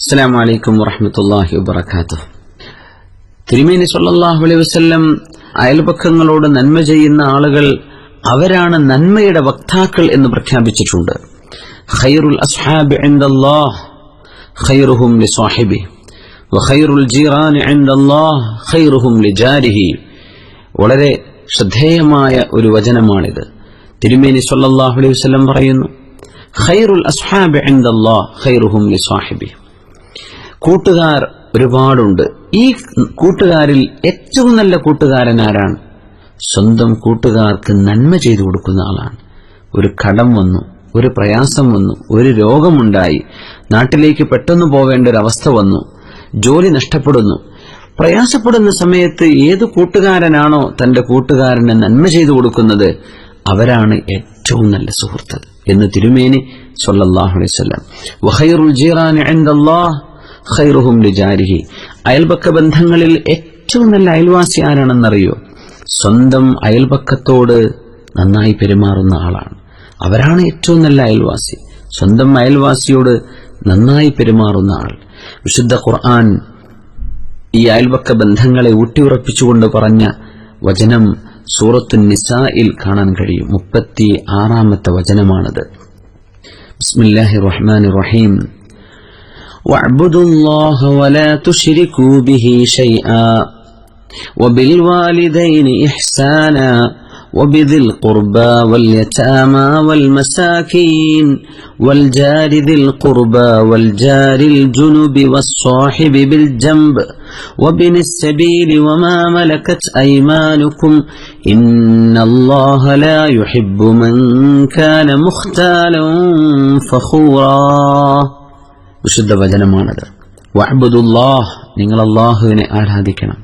അസ്സലാമു അലൈക്കും വറഹ്മത്തുള്ളാഹി വബറകാതുഹു. തിരുമേനി സ്വല്ലല്ലാഹു അലൈഹി വസല്ലം അയൽപക്കങ്ങളോട് നന്മ ചെയ്യുന്ന ആളുകൾ അവരാണ് നന്മയുടെ വക്താക്കൾ എന്ന് പ്രഖ്യാപിച്ചിട്ടുണ്ട്. ഖൈറുൽ അസ്ഹാബി ഇൻദല്ലാഹ് ഖൈറുഹും ലിസ്വാഹിബിഹി വഖൈറുൽ ജീറാനി ഇൻദല്ലാഹ് ഖൈറുഹും ലിജാരിഹി. വളരെ ശ്രദ്ധേയമായ ഒരു വചനമാണിത്. തിരുമേനി സ്വല്ലല്ലാഹു അലൈഹി വസല്ലം പറയുന്നു, ഖൈറുൽ അസ്ഹാബി ഇൻദല്ലാഹ് ഖൈറുഹും ലിസ്വാഹിബിഹി. കൂട്ടുകാർ ഒരുപാടുണ്ട്. ഈ കൂട്ടുകാരിൽ ഏറ്റവും നല്ല കൂട്ടുകാരൻ ആരാണ്? സ്വന്തം കൂട്ടുകാർക്ക് നന്മ ചെയ്തു കൊടുക്കുന്ന ആളാണ്. ഒരു കടം വന്നു, ഒരു പ്രയാസം വന്നു, ഒരു രോഗമുണ്ടായി, നാട്ടിലേക്ക് പെട്ടെന്ന് പോവേണ്ട ഒരു അവസ്ഥ വന്നു, ജോലി നഷ്ടപ്പെടുന്നു. പ്രയാസപ്പെടുന്ന സമയത്ത് ഏത് കൂട്ടുകാരനാണോ തന്റെ കൂട്ടുകാരന് നന്മ ചെയ്തു കൊടുക്കുന്നത് അവരാണ് ഏറ്റവും നല്ല സുഹൃത്ത് എന്ന് തിരുമേനി സ്വല്ലല്ലാഹു അലൈഹി വസല്ലം. വഖൈറുൽ ജീറാനി ഇൻദല്ലാഹ് ഖൈറുഹും ലിജാരിഹി. അയൽപക്ക ബന്ധങ്ങളിൽ ഏറ്റവും നല്ല അയൽവാസി ആരാണെന്നറിയോ? സ്വന്തം അയൽപക്കത്തോട് നന്നായി പെരുമാറുന്ന ആളാണ്. അവരാണ് ഏറ്റവും നല്ല അയൽവാസി. സ്വന്തം അയൽവാസിയോട് നന്നായി പെരുമാറുന്ന ആൾ. വിശുദ്ധ ഖുർആൻ ഈ അയൽപക്ക ബന്ധങ്ങളെ ഊട്ടിയുറപ്പിച്ചുകൊണ്ട് പറഞ്ഞ വചനം സൂറത്തുൻ നിസായിൽ കാണാൻ കഴിയും. 36-ാമത്തെ വചനമാണത്. ബിസ്മില്ലാഹിർ റഹ്മാനിർ റഹീം. വഅബ്ദുല്ലാഹ വലാ തുശ്രികൂ ബിഹി ശൈആ വബിൽവാലിദൈനി ഇഹ്സാനാ وبذي القربى واليتامى والمساكين والجار ذي القربى والجار الجنب والصاحب بالجنب وابن السبيل وما ملكت أيمانكم إن الله لا يحب من كان مختالا فخورا. വിശുദ്ധ വചനമാണത്. വഅബ്ദുല്ലാഹ്, നിങ്ങൾ അല്ലാഹുവിനെ ആരാധിക്കണം.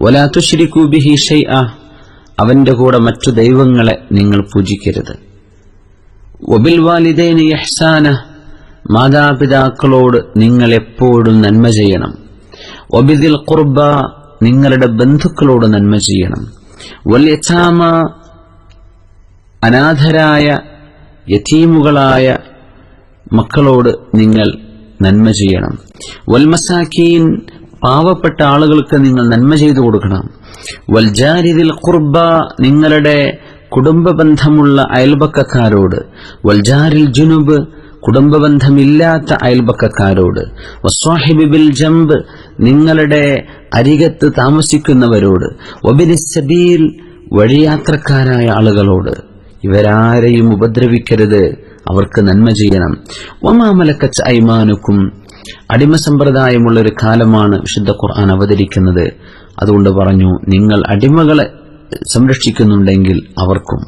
വലാ തുശ്രികൂ ബിഹി ശൈആ, അവന്റെ കൂടെ മറ്റു ദൈവങ്ങളെ നിങ്ങൾ പൂജിക്കരുത്. വബിൽ വാലിദൈനി ഇഹ്സാന, മാതാപിതാക്കളോട് നിങ്ങൾ എപ്പോഴും നന്മ ചെയ്യണം. വബിദിൽ ഖുർബ, നിങ്ങളുടെ ബന്ധുക്കളോട് നന്മ ചെയ്യണം. വൽ യതാമ, അനാഥരായ യതീമുകളായ മക്കളോട് നിങ്ങൾ നന്മ ചെയ്യണം. വൽ മസാകീൻ, പാവപ്പെട്ട ആളുകൾക്ക് നിങ്ങൾ നന്മ ചെയ്തു കൊടുക്കണം. വൽജാരി ദിൽ ഖുർബ, നിങ്ങളുടെ കുടുംബബന്ധമുള്ള അയൽപക്കക്കാരോട്. വൽജാരിൽ ജുനുബ്, കുടുംബബന്ധമില്ലാത്ത അയൽപക്കക്കാരോട്. വസ്വാഹിബി ബിൽ ജംബ്, നിങ്ങളുടെ അരികത്ത് താമസിക്കുന്നവരോട്. വബിനിസ് സബീൽ, വഴിയാത്രക്കാരായ ആളുകളോട്. ഇവരാരെയും ഉപദ്രവിക്കരുത്, അവർക്ക് നന്മ ചെയ്യണം. വമാ മലക്കത്ത് ഐമാനുക്കും, അടിമ സമ്പ്രദായമുള്ള ഒരു കാലമാണ് വിശുദ്ധ ഖുർആൻ അവതരിക്കുന്നത്. അതുകൊണ്ട് പറഞ്ഞു, നിങ്ങൾ അടിമകളെ സംരക്ഷിക്കുന്നുണ്ടെങ്കിൽ അവർക്കും.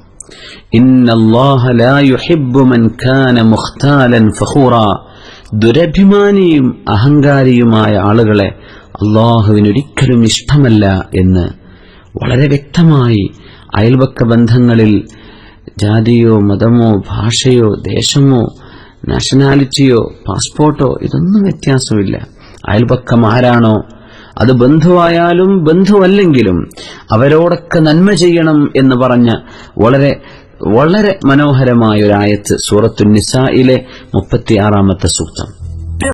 ഇന്നല്ലാഹ ലാ യുഹിബ്ബു മൻ കാന മുഖ്താലൻ ഫഖൂറാ, ദുരഭിമാനിയും അഹങ്കാരിയുമായ ആളുകളെ അല്ലാഹുവിനൊരിക്കലും ഇഷ്ടമല്ല എന്ന് വളരെ വ്യക്തമായി അയൽപക്ക ബന്ധങ്ങളിൽ ജാതിയോ മതമോ ഭാഷയോ ദേശമോ നാഷണാലിറ്റിയോ പാസ്പോർട്ടോ ഇതൊന്നും വ്യത്യാസമില്ല. അയൽപക്കം ആരാണോ, അത് ബന്ധുവായാലും ബന്ധുവല്ലെങ്കിലും അവരോടൊക്കെ നന്മ ചെയ്യണം എന്ന് പറഞ്ഞ വളരെ വളരെ മനോഹരമായ ഒരു ആയത്ത് സൂറത്തുൻ നിസായിലെ 36-ാമത്തെ സൂക്തം.